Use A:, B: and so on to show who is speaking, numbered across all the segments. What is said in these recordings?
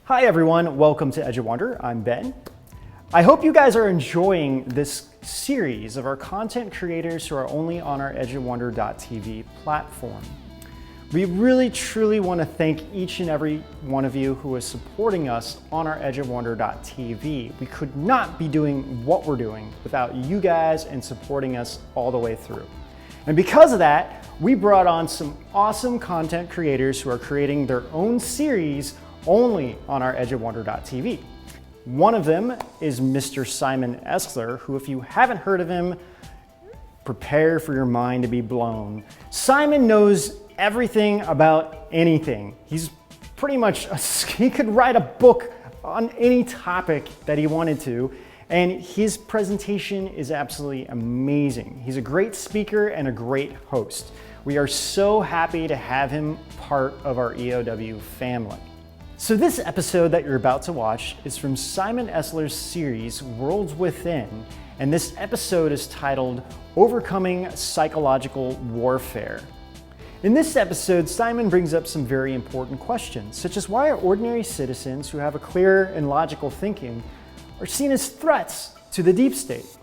A: Hi everyone, welcome to Edge of Wonder. I'm Ben. I hope you guys are enjoying this series of our content creators who are only on our edgeofwonder.tv platform. We really truly want to thank each and every one of you who is supporting us on our edgeofwonder.tv. We could not be doing what we're doing without you guys and supporting us all the way through. And because of that, we brought on some awesome content creators who are creating their own series only on our edgeofwonder.tv. One of them is Mr. Simon Esler, who, if you haven't heard of him, prepare for your mind to be blown. Simon knows everything about anything. He's pretty much, he could write a book on any topic that he wanted to, and his presentation is absolutely amazing. He's a great speaker and a great host. We are so happy to have him part of our EOW family. So this episode that you're about to watch is from Simon Esler's series, Worlds Within, and this episode is titled Overcoming Psychological Warfare. In this episode, Simon brings up some very important questions, such as why are ordinary citizens who have a clear and logical thinking are seen as threats to the deep state.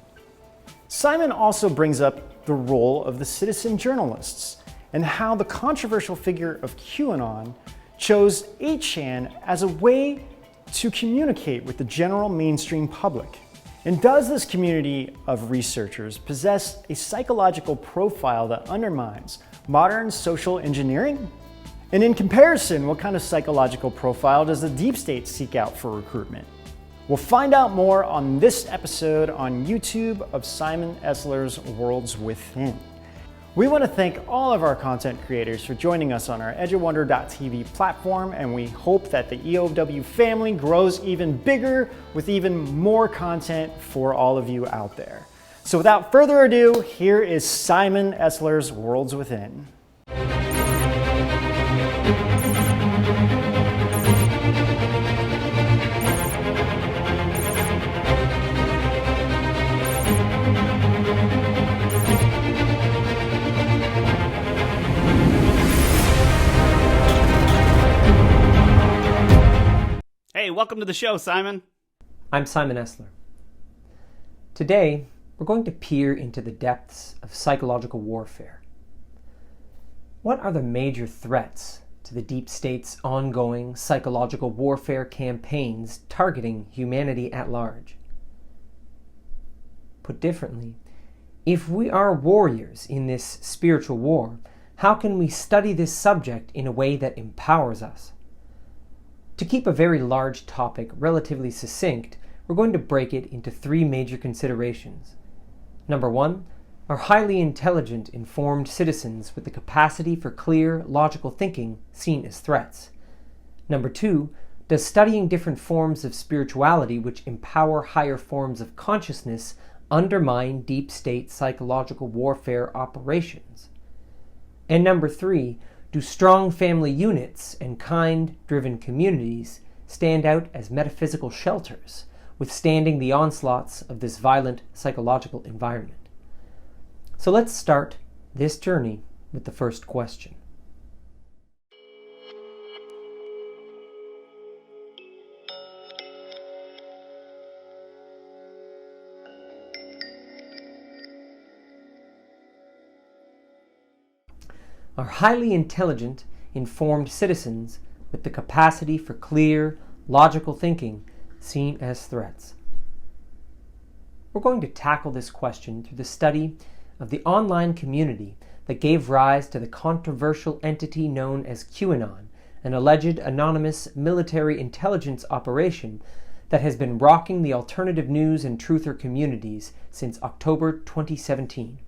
A: Simon also brings up the role of the citizen journalists and how the controversial figure of QAnon chose 8chan as a way to communicate with the general mainstream public. And does this community of researchers possess a psychological profile that undermines modern social engineering? And in comparison, what kind of psychological profile does the deep state seek out for recruitment? We'll find out more on this episode on YouTube of Simon Esler's Worlds Within. We want to thank all of our content creators for joining us on our edgeofwonder.tv platform, and we hope that the EOW family grows even bigger with even more content for all of you out there. So without further ado, here is Simon Esler's Worlds Within.
B: Hey, welcome to the show, Simon.
C: I'm Simon Esler. Today, we're going to peer into the depths of psychological warfare. What are the major threats to the deep state's ongoing psychological warfare campaigns targeting humanity at large? Put differently, if we are warriors in this spiritual war, how can we study this subject in a way that empowers us? To keep a very large topic relatively succinct, we're going to break it into three major considerations. Number one, are highly intelligent, informed citizens with the capacity for clear, logical thinking seen as threats? Number two, does studying different forms of spirituality which empower higher forms of consciousness undermine deep state psychological warfare operations? And number three, do strong family units and kind-driven communities stand out as metaphysical shelters, withstanding the onslaughts of this violent psychological environment? So let's start this journey with the first question. Are highly intelligent, informed citizens with the capacity for clear, logical thinking seen as threats? We're going to tackle this question through the study of the online community that gave rise to the controversial entity known as QAnon, an alleged anonymous military intelligence operation that has been rocking the alternative news and truther communities since October 2017.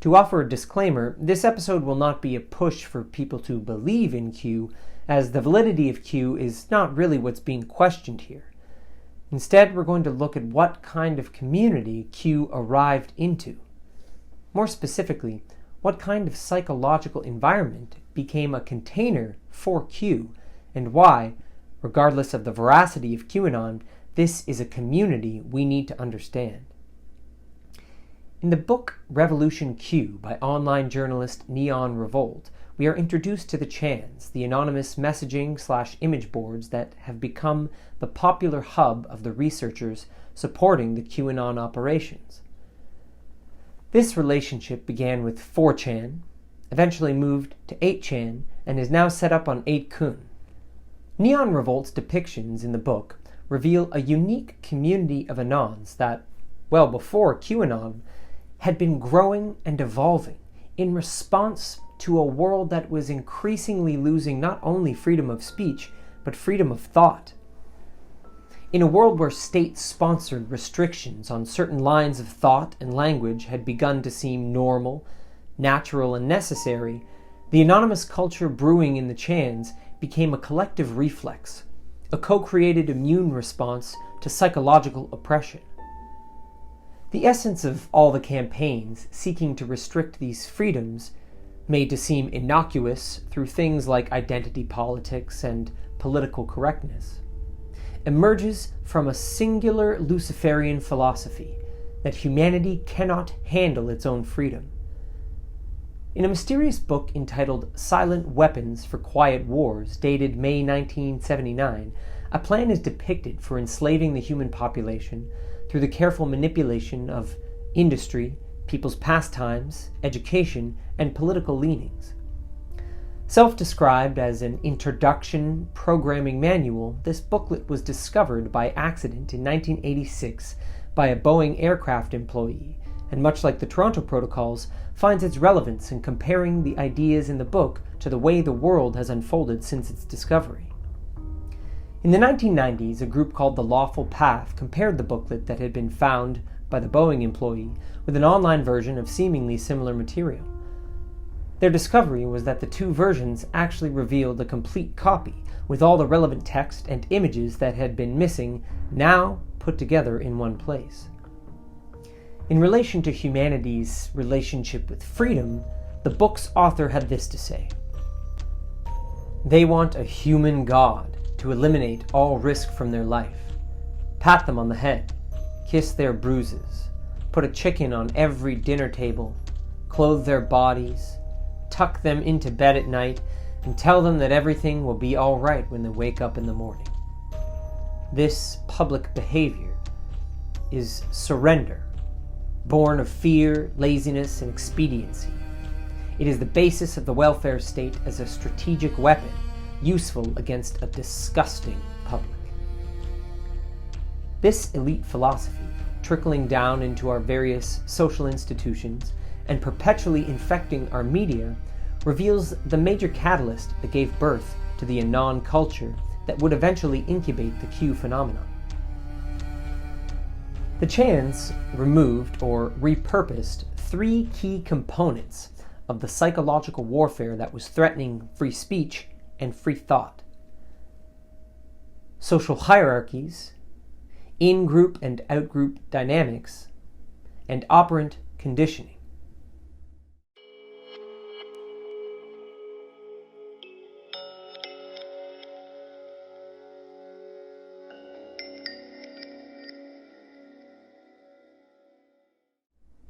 C: To offer a disclaimer, this episode will not be a push for people to believe in Q, as the validity of Q is not really what's being questioned here. Instead, we're going to look at what kind of community Q arrived into. More specifically, what kind of psychological environment became a container for Q, and why, regardless of the veracity of QAnon, this is a community we need to understand. In the book Revolution Q by online journalist Neon Revolt, we are introduced to the Chans, the anonymous messaging/image boards that have become the popular hub of the researchers supporting the QAnon operations. This relationship began with 4chan, eventually moved to 8chan, and is now set up on 8kun. Neon Revolt's depictions in the book reveal a unique community of Anons that, well before QAnon, had been growing and evolving in response to a world that was increasingly losing not only freedom of speech, but freedom of thought. In a world where state-sponsored restrictions on certain lines of thought and language had begun to seem normal, natural, and necessary, the anonymous culture brewing in the Chans became a collective reflex, a co-created immune response to psychological oppression. The essence of all the campaigns seeking to restrict these freedoms, made to seem innocuous through things like identity politics and political correctness, emerges from a singular Luciferian philosophy that humanity cannot handle its own freedom. In a mysterious book entitled Silent Weapons for Quiet Wars, dated May 1979, a plan is depicted for enslaving the human population through the careful manipulation of industry, people's pastimes, education, and political leanings. Self-described as an introduction programming manual, this booklet was discovered by accident in 1986 by a Boeing aircraft employee, and much like the Toronto Protocols, finds its relevance in comparing the ideas in the book to the way the world has unfolded since its discovery. In the 1990s, a group called The Lawful Path compared the booklet that had been found by the Boeing employee with an online version of seemingly similar material. Their discovery was that the two versions actually revealed a complete copy, with all the relevant text and images that had been missing now put together in one place. In relation to humanity's relationship with freedom, the book's author had this to say: "They want a human god to eliminate all risk from their life, pat them on the head, kiss their bruises, put a chicken on every dinner table, clothe their bodies, tuck them into bed at night, and tell them that everything will be all right when they wake up in the morning. This public behavior is surrender, born of fear, laziness, and expediency. It is the basis of the welfare state as a strategic weapon, useful against a disgusting public." This elite philosophy, trickling down into our various social institutions and perpetually infecting our media, reveals the major catalyst that gave birth to the Anon culture that would eventually incubate the Q phenomenon. The Chans removed or repurposed three key components of the psychological warfare that was threatening free speech and free thought: social hierarchies, in-group and out-group dynamics, and operant conditioning.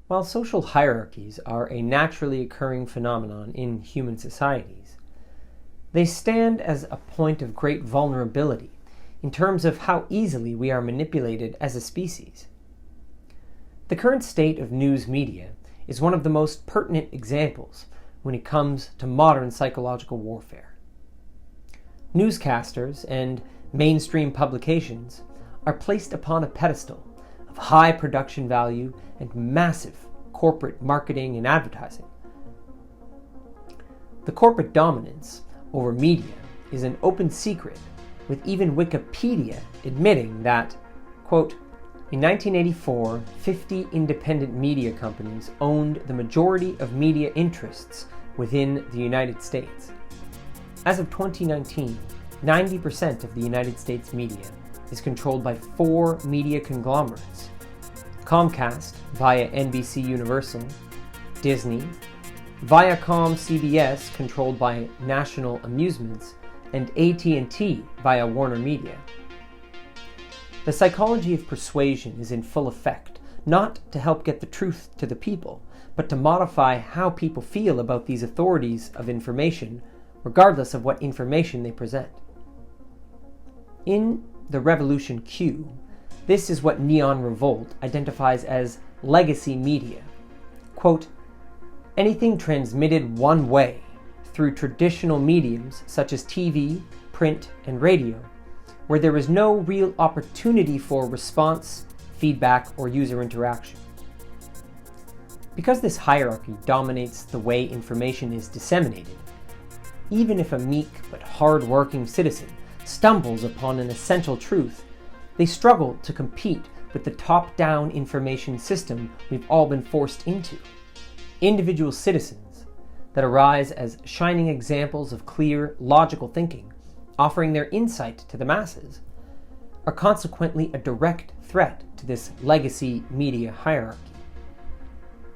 C: While social hierarchies are a naturally occurring phenomenon in human societies, they stand as a point of great vulnerability in terms of how easily we are manipulated as a species. The current state of news media is one of the most pertinent examples when it comes to modern psychological warfare. Newscasters and mainstream publications are placed upon a pedestal of high production value and massive corporate marketing and advertising. The corporate dominance over media is an open secret, with even Wikipedia admitting that, quote, "In 1984, 50 independent media companies owned the majority of media interests within the United States. As of 2019, 90% of the United States media is controlled by 4 media conglomerates: Comcast via NBC Universal, Disney, Viacom CBS controlled by National Amusements, and AT&T via Warner Media." The psychology of persuasion is in full effect, not to help get the truth to the people, but to modify how people feel about these authorities of information, regardless of what information they present. In The Revolution Q, this is what Neon Revolt identifies as legacy media. Quote, anything transmitted one way through traditional mediums such as TV, print, and radio, where there is no real opportunity for response, feedback, or user interaction. Because this hierarchy dominates the way information is disseminated, even if a meek but hard-working citizen stumbles upon an essential truth, they struggle to compete with the top-down information system we've all been forced into. Individual citizens that arise as shining examples of clear, logical thinking, offering their insight to the masses, are consequently a direct threat to this legacy media hierarchy.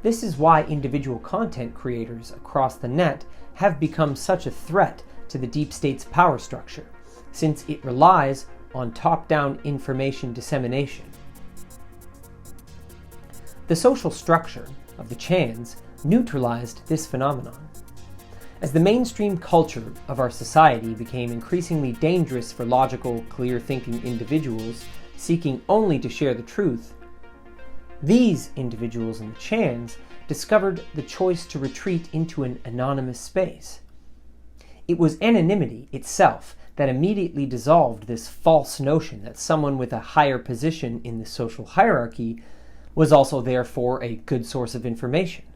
C: This is why individual content creators across the net have become such a threat to the deep state's power structure, since it relies on top-down information dissemination. The social structure of the Chans neutralized this phenomenon. As the mainstream culture of our society became increasingly dangerous for logical, clear-thinking individuals seeking only to share the truth, these individuals in the Chans discovered the choice to retreat into an anonymous space. It was anonymity itself that immediately dissolved this false notion that someone with a higher position in the social hierarchy was also therefore a good source of information.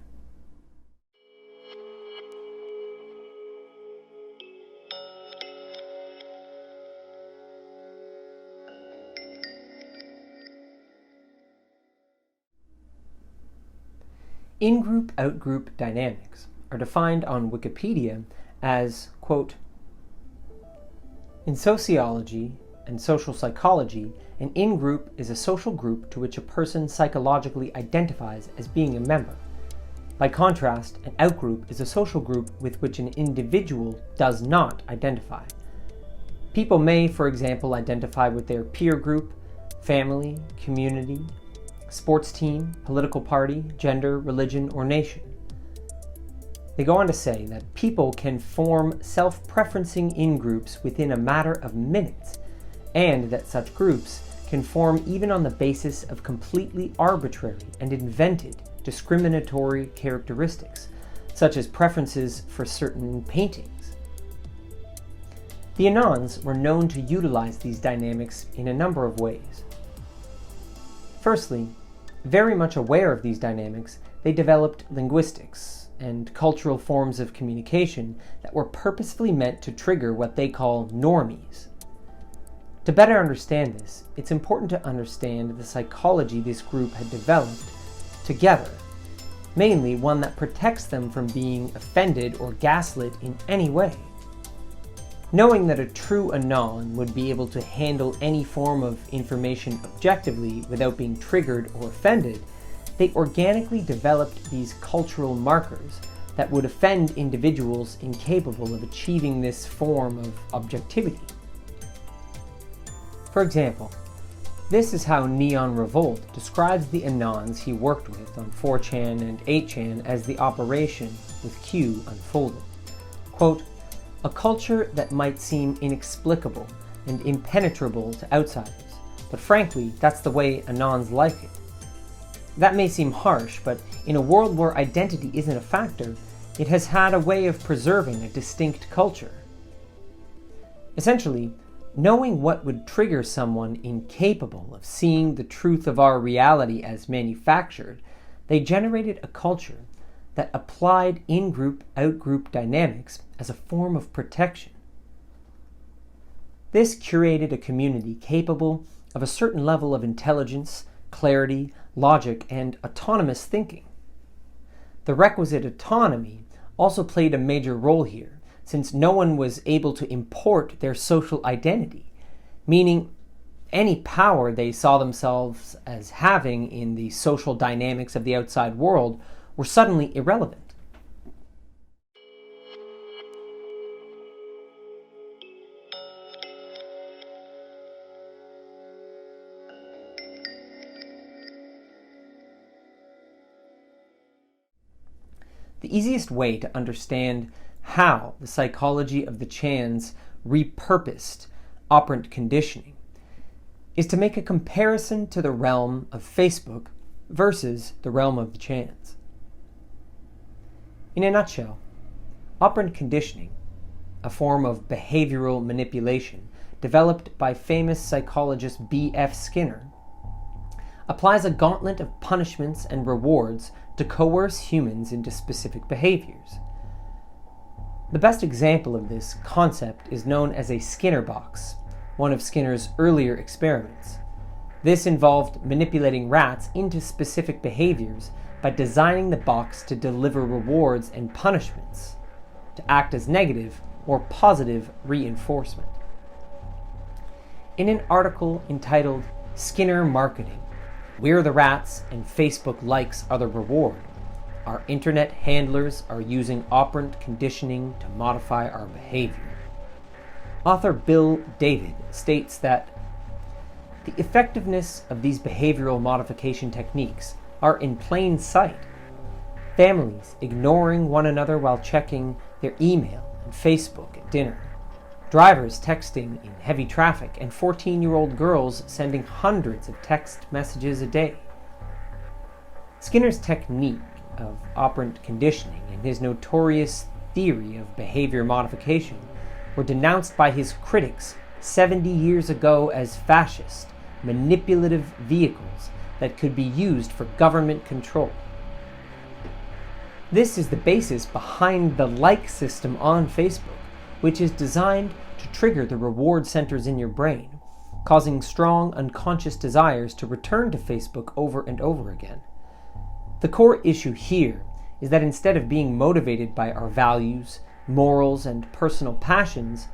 C: In-group, out-group dynamics are defined on Wikipedia as, quote, in sociology and social psychology, an in-group is a social group to which a person psychologically identifies as being a member. By contrast, an out-group is a social group with which an individual does not identify. People may, for example, identify with their peer group, family, community, sports team, political party, gender, religion, or nation. They go on to say that people can form self-preferencing in-groups within a matter of minutes, and that such groups can form even on the basis of completely arbitrary and invented discriminatory characteristics, such as preferences for certain paintings. The Anons were known to utilize these dynamics in a number of ways. Firstly, very much aware of these dynamics, they developed linguistics and cultural forms of communication that were purposefully meant to trigger what they call normies. To better understand this, it's important to understand the psychology this group had developed together, mainly one that protects them from being offended or gaslit in any way. Knowing that a true Anon would be able to handle any form of information objectively without being triggered or offended, they organically developed these cultural markers that would offend individuals incapable of achieving this form of objectivity. For example, this is how Neon Revolt describes the Anons he worked with on 4chan and 8chan as the operation with Q unfolded. Quote, a culture that might seem inexplicable and impenetrable to outsiders, but frankly, that's the way Anons like it. That may seem harsh, but in a world where identity isn't a factor, it has had a way of preserving a distinct culture. Essentially, knowing what would trigger someone incapable of seeing the truth of our reality as manufactured, they generated a culture that applied in-group, out-group dynamics as a form of protection. This curated a community capable of a certain level of intelligence, clarity, logic, and autonomous thinking. The requisite autonomy also played a major role here, since no one was able to import their social identity, meaning any power they saw themselves as having in the social dynamics of the outside world were suddenly irrelevant. The easiest way to understand how the psychology of the Chans repurposed operant conditioning is to make a comparison to the realm of Facebook versus the realm of the Chans. In a nutshell, operant conditioning, a form of behavioral manipulation developed by famous psychologist B.F. Skinner, applies a gauntlet of punishments and rewards to coerce humans into specific behaviors. The best example of this concept is known as a Skinner box, one of Skinner's earlier experiments. This involved manipulating rats into specific behaviors by designing the box to deliver rewards and punishments, to act as negative or positive reinforcement. In an article entitled Skinner Marketing, We're the Rats and Facebook Likes Are the Reward, our internet handlers are using operant conditioning to modify our behavior. Author Bill David states that the effectiveness of these behavioral modification techniques are in plain sight. Families ignoring one another while checking their email and Facebook at dinner. Drivers texting in heavy traffic, and 14-year-old girls sending hundreds of text messages a day. Skinner's technique of operant conditioning and his notorious theory of behavior modification were denounced by his critics 70 years ago as fascist, manipulative vehicles that could be used for government control. This is the basis behind the like system on Facebook, which is designed to trigger the reward centers in your brain, causing strong unconscious desires to return to Facebook over and over again. The core issue here is that instead of being motivated by our values, morals, and personal passions,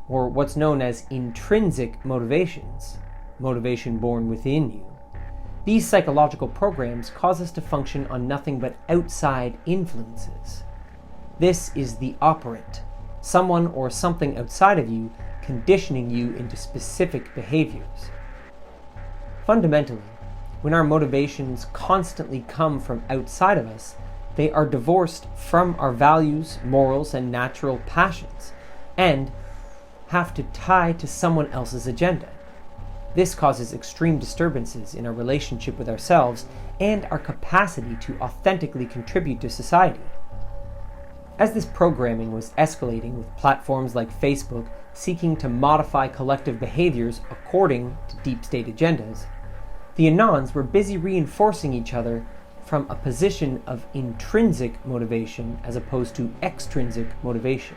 C: or what's known as intrinsic motivations, motivation born within you, these psychological programs cause us to function on nothing but outside influences. This is the operant, someone or something outside of you conditioning you into specific behaviors. Fundamentally, when our motivations constantly come from outside of us, they are divorced from our values, morals, and natural passions, and have to tie to someone else's agenda. This causes extreme disturbances in our relationship with ourselves and our capacity to authentically contribute to society. As this programming was escalating with platforms like Facebook seeking to modify collective behaviors according to deep state agendas, the Anons were busy reinforcing each other from a position of intrinsic motivation as opposed to extrinsic motivation.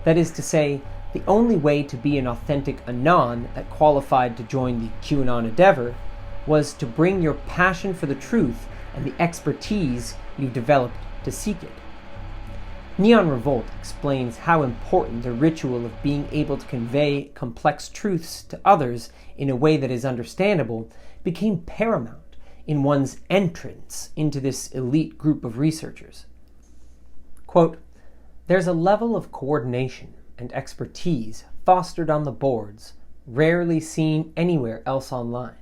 C: That is to say, the only way to be an authentic Anon that qualified to join the QAnon endeavor was to bring your passion for the truth and the expertise you've developed to seek it. Neon Revolt explains how important the ritual of being able to convey complex truths to others in a way that is understandable became paramount in one's entrance into this elite group of researchers. Quote, "There's a level of coordination and expertise fostered on the boards rarely seen anywhere else online.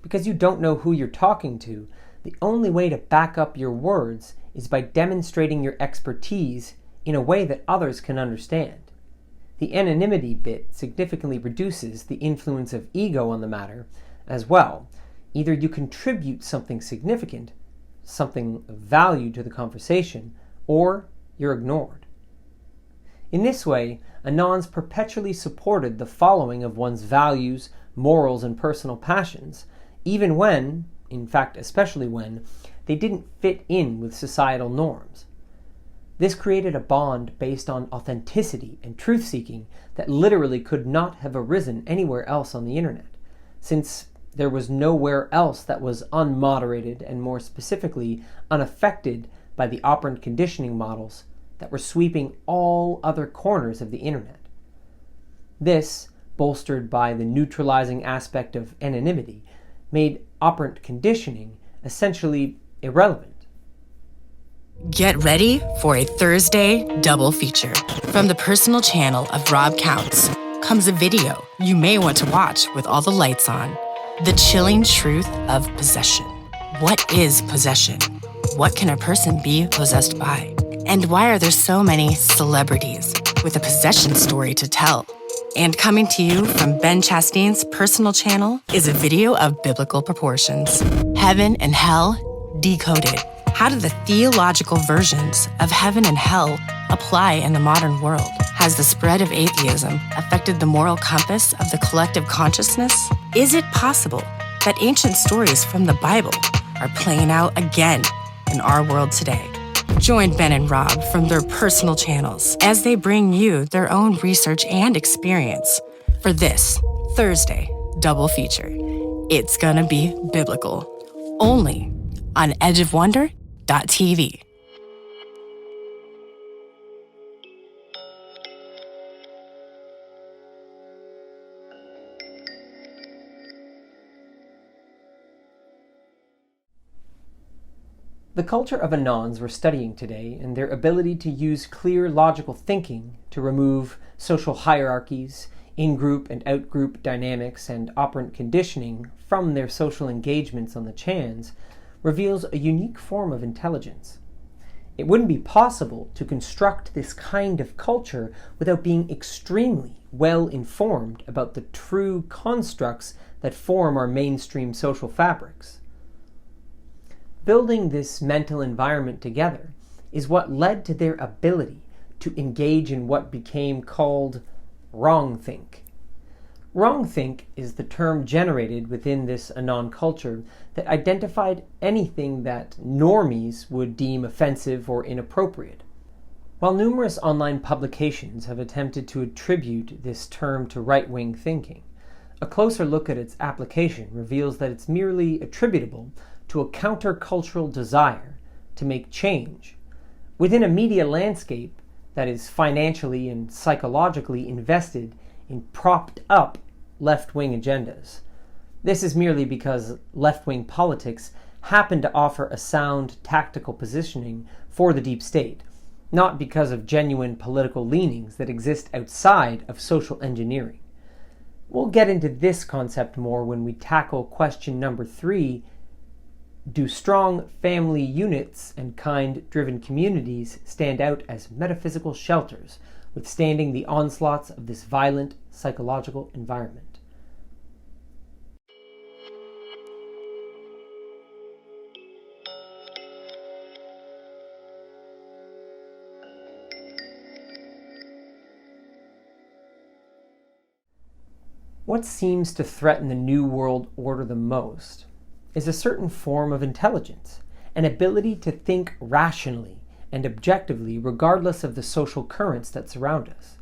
C: Because you don't know who you're talking to, the only way to back up your words is by demonstrating your expertise in a way that others can understand. The anonymity bit significantly reduces the influence of ego on the matter as well. Either you contribute something significant, something of value to the conversation, or you're ignored." In this way, Anons perpetually supported the following of one's values, morals, and personal passions, even when, in fact especially when, they didn't fit in with societal norms. This created a bond based on authenticity and truth-seeking that literally could not have arisen anywhere else on the internet, since there was nowhere else that was unmoderated and, more specifically, unaffected by the operant conditioning models that were sweeping all other corners of the internet. This, bolstered by the neutralizing aspect of anonymity, made operant conditioning essentially irrelevant.
D: Get ready for a Thursday double feature. From the personal channel of Rob Counts comes a video you may want to watch with all the lights on. The chilling truth of possession. What is possession? What can a person be possessed by? And why are there so many celebrities with a possession story to tell? And coming to you from Ben Chastain's personal channel is a video of biblical proportions. Heaven and Hell Decoded. How do the theological versions of heaven and hell apply in the modern world? Has the spread of atheism affected the moral compass of the collective consciousness? Is it possible that ancient stories from the Bible are playing out again in our world today? Join Ben and Rob from their personal channels as they bring you their own research and experience for this Thursday double feature. It's gonna be biblical, only on edgeofwonder.tv.
C: The culture of Anons we're studying today and their ability to use clear logical thinking to remove social hierarchies, in-group and out-group dynamics, and operant conditioning from their social engagements on the chans reveals a unique form of intelligence. It wouldn't be possible to construct this kind of culture without being extremely well informed about the true constructs that form our mainstream social fabrics. Building this mental environment together is what led to their ability to engage in what became called wrongthink. Wrongthink is the term generated within this Anon culture that identified anything that normies would deem offensive or inappropriate. While numerous online publications have attempted to attribute this term to right-wing thinking, a closer look at its application reveals that it's merely attributable to a countercultural desire to make change within a media landscape that is financially and psychologically invested in propped up left-wing agendas. This is merely because left-wing politics happen to offer a sound tactical positioning for the deep state, not because of genuine political leanings that exist outside of social engineering. We'll get into this concept more when we tackle question number 3. Do strong family units and kind-driven communities stand out as metaphysical shelters, withstanding the onslaughts of this violent psychological environment? What seems to threaten the New World Order the most is a certain form of intelligence, an ability to think rationally and objectively regardless of the social currents that surround us.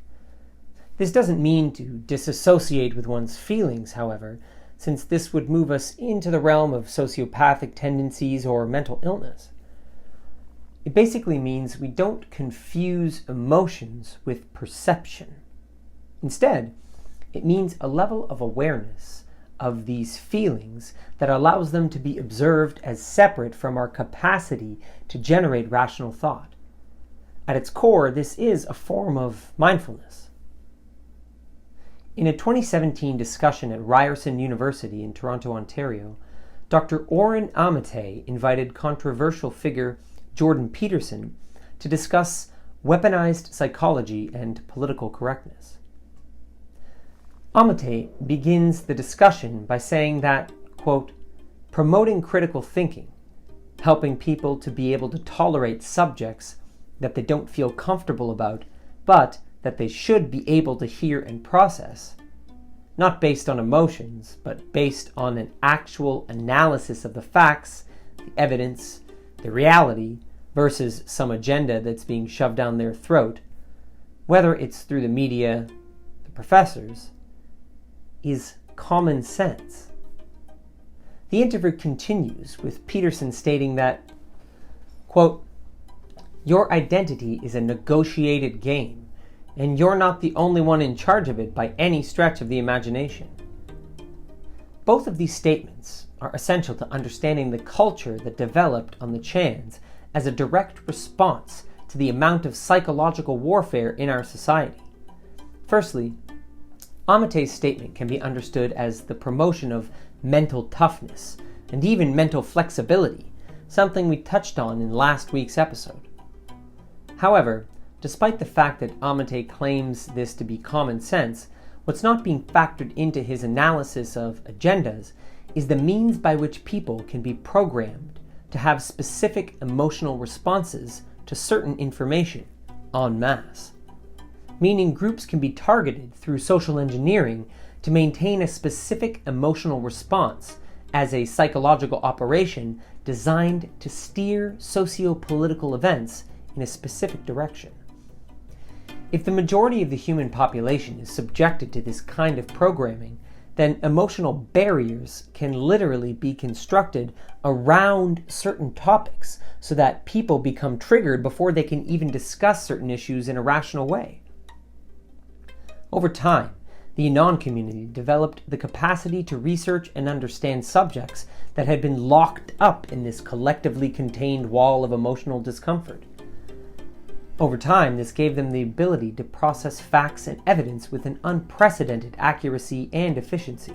C: This doesn't mean to disassociate with one's feelings, however, since this would move us into the realm of sociopathic tendencies or mental illness. It basically means we don't confuse emotions with perception. Instead, it means a level of awareness of these feelings that allows them to be observed as separate from our capacity to generate rational thought. At its core, this is a form of mindfulness. In a 2017 discussion at Ryerson University in Toronto, Ontario, Dr. Oren Amitay invited controversial figure Jordan Peterson to discuss weaponized psychology and political correctness. Amitay begins the discussion by saying that, quote, promoting critical thinking, helping people to be able to tolerate subjects that they don't feel comfortable about, but that they should be able to hear and process, not based on emotions, but based on an actual analysis of the facts, the evidence, the reality, versus some agenda that's being shoved down their throat, whether it's through the media, the professors, is common sense. The interview continues with Peterson stating that, quote, your identity is a negotiated game, and you're not the only one in charge of it by any stretch of the imagination. Both of these statements are essential to understanding the culture that developed on the chans as a direct response to the amount of psychological warfare in our society. Firstly, Amitay's statement can be understood as the promotion of mental toughness and even mental flexibility something we touched on in last week's episode. However, despite the fact that Amate claims this to be common sense, what's not being factored into his analysis of agendas is the means by which people can be programmed to have specific emotional responses to certain information en masse. Meaning groups can be targeted through social engineering to maintain a specific emotional response as a psychological operation designed to steer socio-political events in a specific direction. If the majority of the human population is subjected to this kind of programming, then emotional barriers can literally be constructed around certain topics so that people become triggered before they can even discuss certain issues in a rational way. Over time, the Anon community developed the capacity to research and understand subjects that had been locked up in this collectively contained wall of emotional discomfort. Over time, this gave them the ability to process facts and evidence with an unprecedented accuracy and efficiency.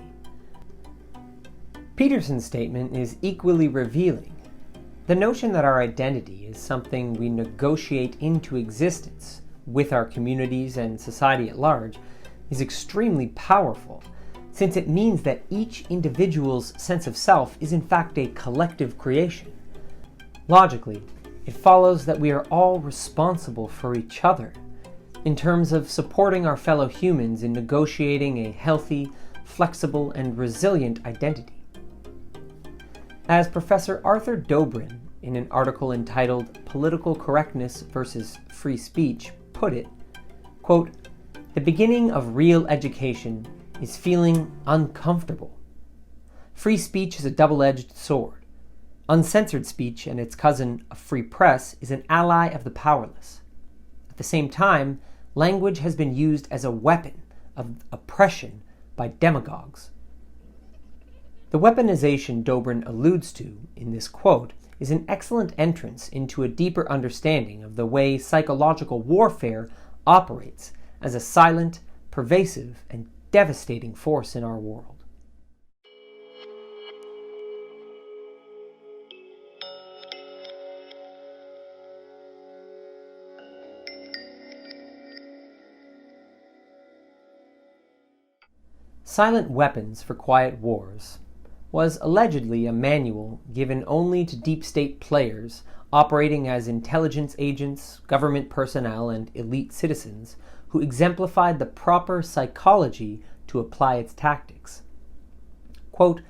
C: Peterson's statement is equally revealing. The notion that our identity is something we negotiate into existence with our communities and society at large is extremely powerful, since it means that each individual's sense of self is in fact a collective creation. Logically, it follows that we are all responsible for each other, in terms of supporting our fellow humans in negotiating a healthy, flexible, and resilient identity. As Professor Arthur Dobrin, in an article entitled Political Correctness versus Free Speech, put it, quote, "The beginning of real education is feeling uncomfortable. Free speech is a double-edged sword. Uncensored speech and its cousin, a free press, is an ally of the powerless. At the same time, language has been used as a weapon of oppression by demagogues." The weaponization Dobrin alludes to in this quote is an excellent entrance into a deeper understanding of the way psychological warfare operates as a silent, pervasive, and devastating force in our world. Silent Weapons for Quiet Wars was allegedly a manual given only to deep state players operating as intelligence agents, government personnel, and elite citizens who exemplified the proper psychology to apply its tactics. Quote,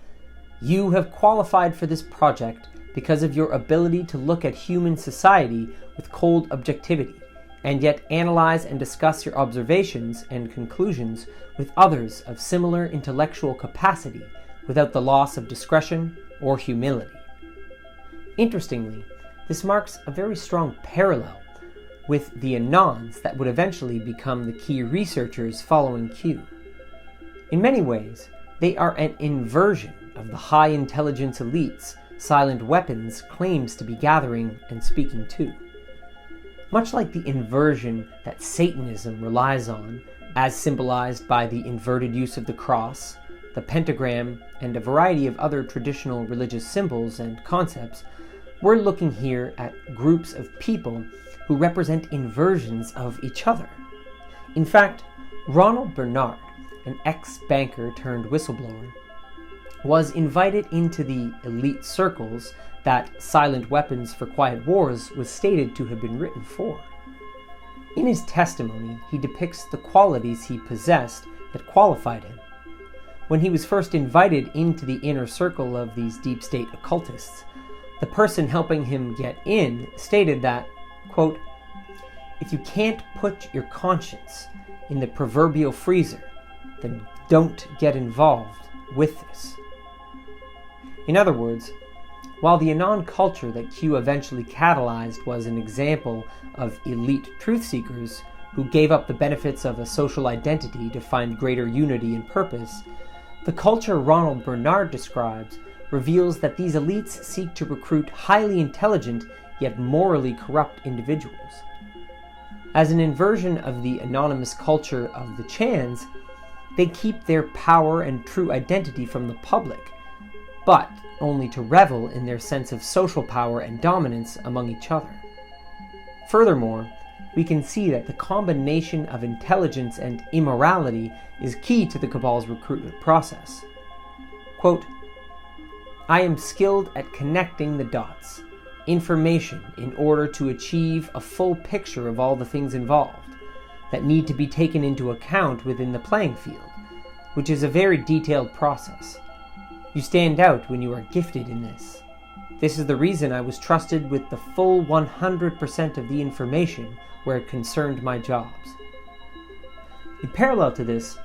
C: "You have qualified for this project because of your ability to look at human society with cold objectivity, and yet analyze and discuss your observations and conclusions with others of similar intellectual capacity without the loss of discretion or humility." Interestingly, this marks a very strong parallel with the Anons that would eventually become the key researchers following Q. In many ways, they are an inversion of the high intelligence elites Silent Weapons claims to be gathering and speaking to. Much like the inversion that Satanism relies on, as symbolized by the inverted use of the cross, the pentagram, and a variety of other traditional religious symbols and concepts, we're looking here at groups of people who represent inversions of each other. In fact, Ronald Bernard, an ex-banker turned whistleblower, was invited into the elite circles that Silent Weapons for Quiet Wars was stated to have been written for. In his testimony, he depicts the qualities he possessed that qualified him. When he was first invited into the inner circle of these deep state occultists, the person helping him get in stated that, quote, "If you can't put your conscience in the proverbial freezer, then don't get involved with this." In other words, while the Anon culture that Q eventually catalyzed was an example of elite truth seekers who gave up the benefits of a social identity to find greater unity and purpose, the culture Ronald Bernard describes reveals that these elites seek to recruit highly intelligent yet morally corrupt individuals. As an inversion of the anonymous culture of the Chans, they keep their power and true identity from the public, but only to revel in their sense of social power and dominance among each other. Furthermore, we can see that the combination of intelligence and immorality is key to the Cabal's recruitment process. Quote, "I am skilled at connecting the dots, information in order to achieve a full picture of all the things involved that need to be taken into account within the playing field, which is a very detailed process. You stand out when you are gifted in this. This is the reason I was trusted with the full 100% of the information where it concerned my jobs." In parallel to this,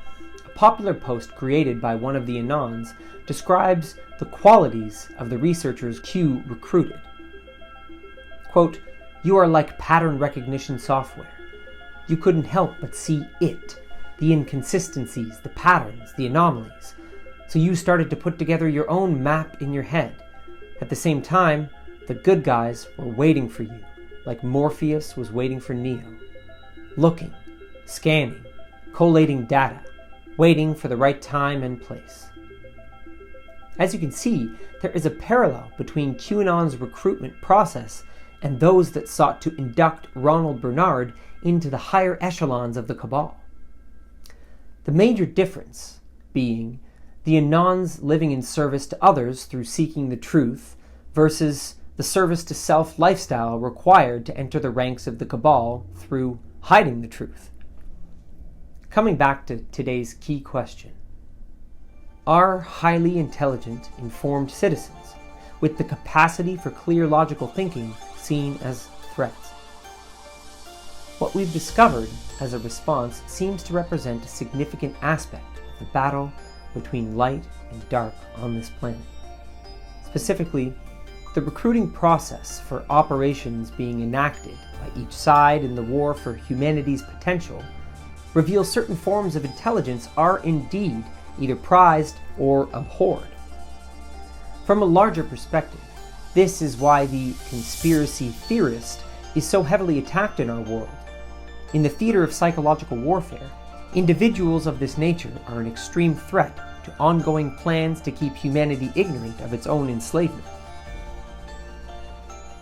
C: a popular post created by one of the Anons describes the qualities of the researchers Q recruited. Quote, "You are like pattern recognition software. You couldn't help but see it, the inconsistencies, the patterns, the anomalies. So you started to put together your own map in your head. At the same time, the good guys were waiting for you, like Morpheus was waiting for Neo. Looking, scanning, collating data, waiting for the right time and place." As you can see, there is a parallel between QAnon's recruitment process and those that sought to induct Ronald Bernard into the higher echelons of the Cabal. The major difference being the Anons living in service to others through seeking the truth versus the service to self lifestyle required to enter the ranks of the Cabal through hiding the truth. Coming back to today's key question, are highly intelligent, informed citizens with the capacity for clear logical thinking seen as threats? What we've discovered as a response seems to represent a significant aspect of the battle between light and dark on this planet. Specifically, the recruiting process for operations being enacted by each side in the war for humanity's potential reveals certain forms of intelligence are indeed either prized or abhorred. From a larger perspective, this is why the conspiracy theorist is so heavily attacked in our world. In the theater of psychological warfare, individuals of this nature are an extreme threat to ongoing plans to keep humanity ignorant of its own enslavement.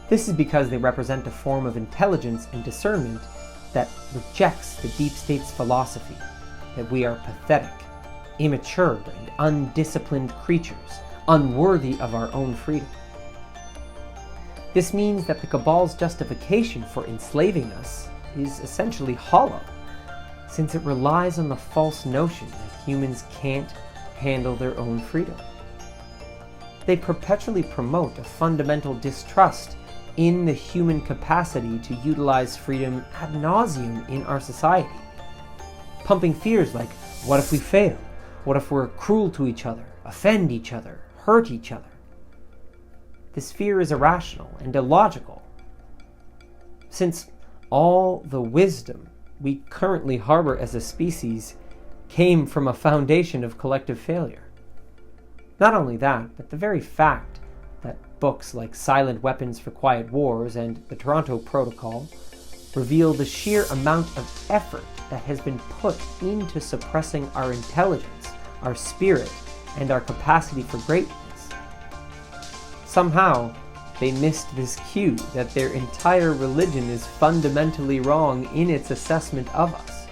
C: This is because they represent a form of intelligence and discernment that rejects the deep state's philosophy that we are pathetic, immature, and undisciplined creatures, unworthy of our own freedom. This means that the Cabal's justification for enslaving us is essentially hollow, since it relies on the false notion that humans can't handle their own freedom. They perpetually promote a fundamental distrust in the human capacity to utilize freedom ad nauseum in our society, pumping fears like, what if we fail? What if we're cruel to each other, offend each other, hurt each other? This fear is irrational and illogical, since all the wisdom we currently harbor as a species came from a foundation of collective failure. Not only that, but the very fact that books like Silent Weapons for Quiet Wars and the Toronto Protocol reveal the sheer amount of effort that has been put into suppressing our intelligence, our spirit, and our capacity for greatness. Somehow, they missed this cue that their entire religion is fundamentally wrong in its assessment of us.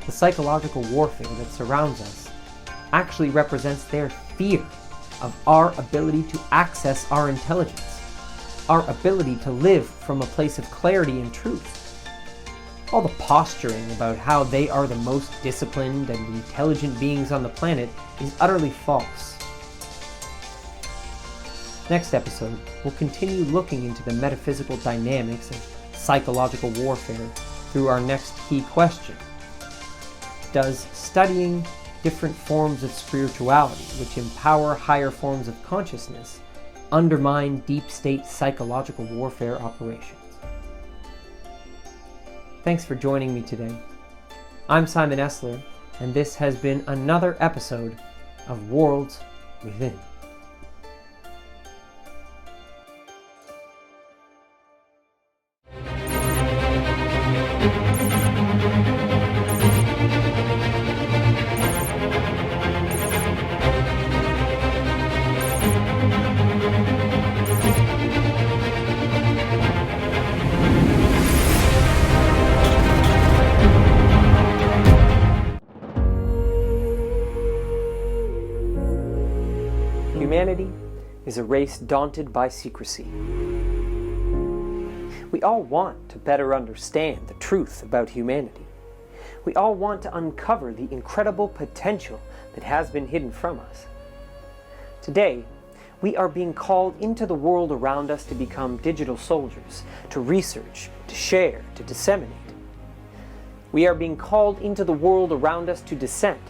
C: The psychological warfare that surrounds us actually represents their fear of our ability to access our intelligence, our ability to live from a place of clarity and truth. All the posturing about how they are the most disciplined and intelligent beings on the planet is utterly false. Next episode, we'll continue looking into the metaphysical dynamics of psychological warfare through our next key question. Does studying different forms of spirituality, which empower higher forms of consciousness, undermine deep state psychological warfare operations? Thanks for joining me today. I'm Simon Esler, and this has been another episode of Worlds Within. Humanity is a race daunted by secrecy. We all want to better understand the truth about humanity. We all want to uncover the incredible potential that has been hidden from us. Today, we are being called into the world around us to become digital soldiers, to research, to share, to disseminate. We are being called into the world around us to dissent,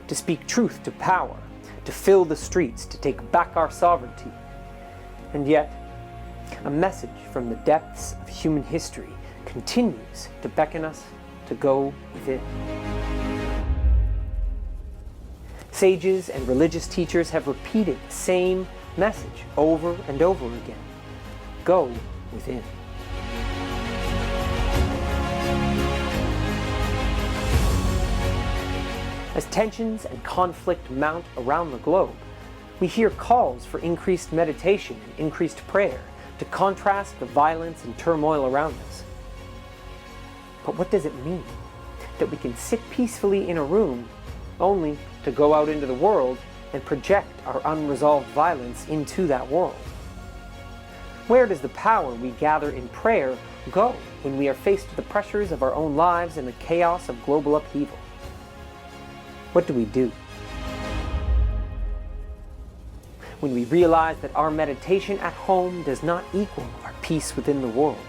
C: to speak truth to power, to fill the streets, to take back our sovereignty. And yet, a message from the depths of human history continues to beckon us to go within. Sages and religious teachers have repeated the same message over and over again. Go within. As tensions and conflict mount around the globe, we hear calls for increased meditation and increased prayer to contrast the violence and turmoil around us. But what does it mean that we can sit peacefully in a room only to go out into the world and project our unresolved violence into that world? Where does the power we gather in prayer go when we are faced with the pressures of our own lives and the chaos of global upheaval? What do we do? When we realize that our meditation at home does not equal our peace within the world?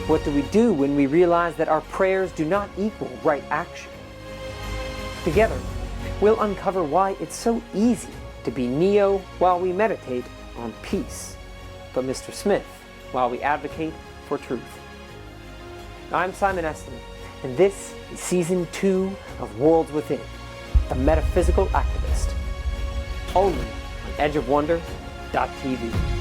C: What do we do when we realize that our prayers do not equal right action? Together, we'll uncover why it's so easy to be Neo while we meditate on peace, but Mr. Smith while we advocate for truth. I'm Simon Esler, and this is Season 2 of Worlds Within, The Metaphysical Activist, only on edgeofwonder.tv.